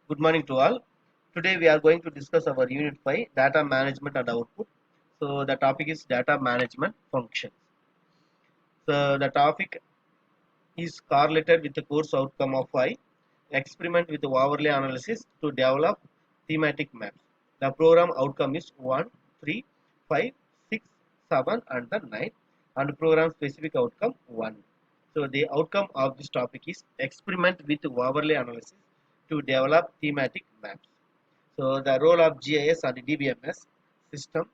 Good morning to all. Today we are going to discuss our Unit 5 Data Management and Output. So the topic is Data Management Functions. So the topic is correlated with the course outcome of 5. Experiment with overlay analysis to develop thematic maps. The program outcome is 1, 3, 5, 6, 7 and the 9 and program specific outcome 1. So the outcome of this topic is experiment with overlay analysis to develop thematic maps. So the role of GIS and DBMS system,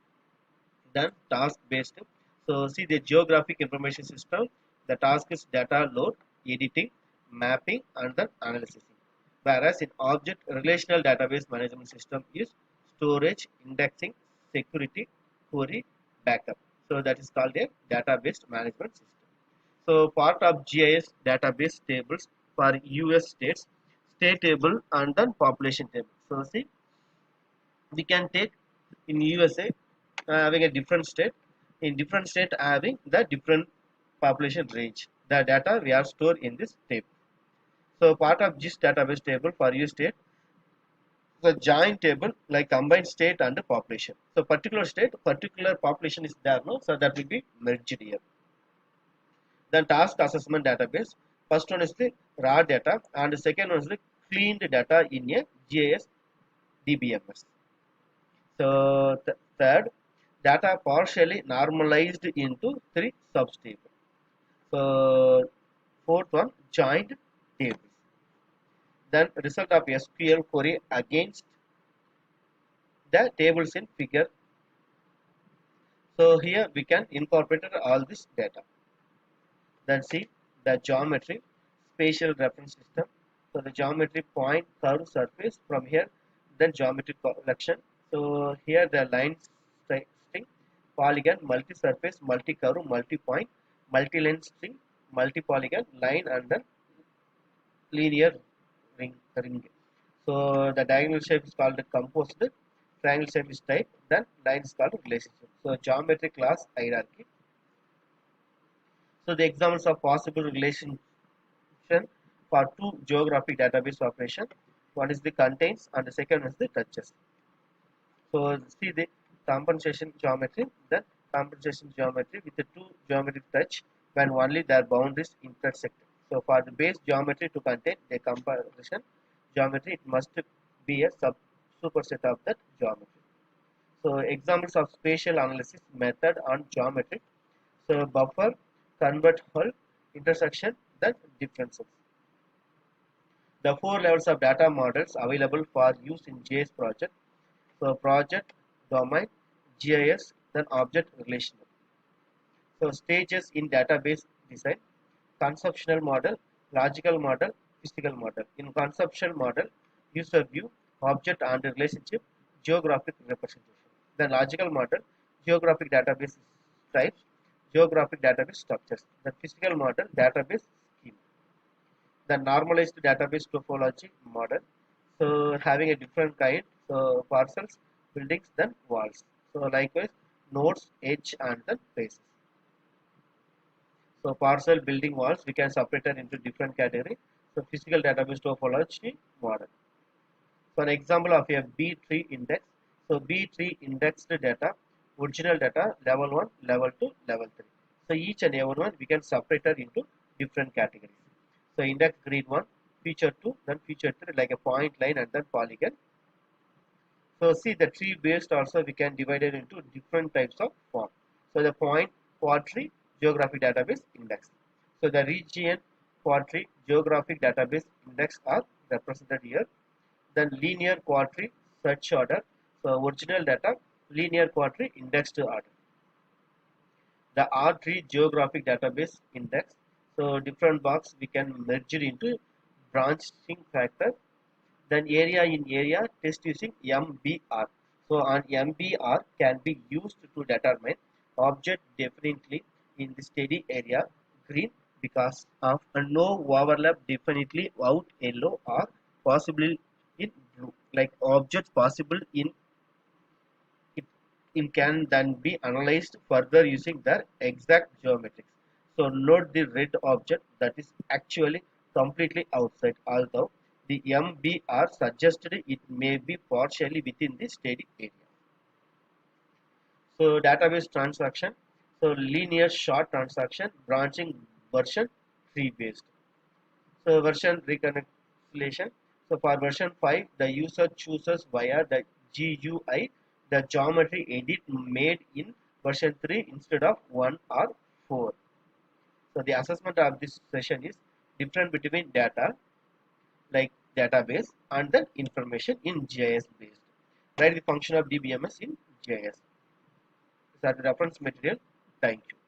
then task based. So see the geographic information system, the task is data load, editing, mapping and then analysis. Whereas in object relational database management system is storage, indexing, security, query, backup. So that is called a database management system. So part of GIS database tables for US states, state table and then population table. So see we can take in USA having a different state, in different state having the different population range. The data we are stored in this table. So part of this database table for your state, the joint table like combined state and population. So particular state, particular population is there, no? So that will be merged here. Then task assessment database. First one is the raw data and the second one is the cleaned data in a GIS DBMS. So third, data partially normalized into three subtables. So fourth one, joined tables. Then result of SQL query against the tables in figure. So here we can incorporate all this data. Then see the geometry, spatial reference system. So the geometry point, curve, surface from here. Then geometry collection. So here the line string, polygon, multi-surface, multi-curve, multi-point, multi-line string, multi-polygon, line and then linear ring. So the diagonal shape is called the composite, triangle shape is type, then line is called relationship. So geometry class hierarchy. So the examples of possible relation for two geographic database operation. One is the contains and the second is the touches. So see the compensation geometry, then compensation geometry with the two geometric touch when only their boundaries intersect. So for the base geometry to contain a comparison geometry, it must be a superset of that geometry. So examples of spatial analysis method on geometry. So buffer, convert, hull, intersection, then differences. The four levels of data models available for use in GIS project. So project, domain, GIS, then object relational. So stages in database design, conceptual model, logical model, physical model. In conceptual model, user view, object and relationship, geographic representation. Then logical model, geographic database types, geographic database structures. The physical model, database scheme. The normalized database topology model. So having a different kind, so parcels, buildings, then walls. So likewise, nodes, edge, and then places. So parcel, building, walls, we can separate it into different category. So physical database topology model. So an example of a B tree index. So B tree indexed data, original data, level 1, level 2, level 3. So each and every one we can separate it into different categories. So index grid 1, feature 2, then feature 3 like a point, line and then polygon. So see the tree based also we can divide it into different types of form. So the point, quadtree, geographic database index. So the region, quadtree, geographic database index are represented here. Then linear quadtree, search order. So original data, linear quadtree, indexed order. The R-tree geographic database index. So different box we can merge it into branching factor. Then area in area test using MBR. So on MBR can be used to determine object definitely in the steady area green because of no overlap definitely out yellow or possible in blue. Like objects possible in it can then be analyzed further using their exact geometrics. So note the red object that is actually completely outside, although the MBR suggested it may be partially within the static area. So database transaction. So linear short transaction, branching, version tree based. So version reconciliation. So for version 5, the user chooses via the GUI the geometry edit made in version 3 instead of 1 or 4. So the assessment of this session is different between data like database and the information in GIS based. Write the function of DBMS in GIS. Is that the reference material? Thank you.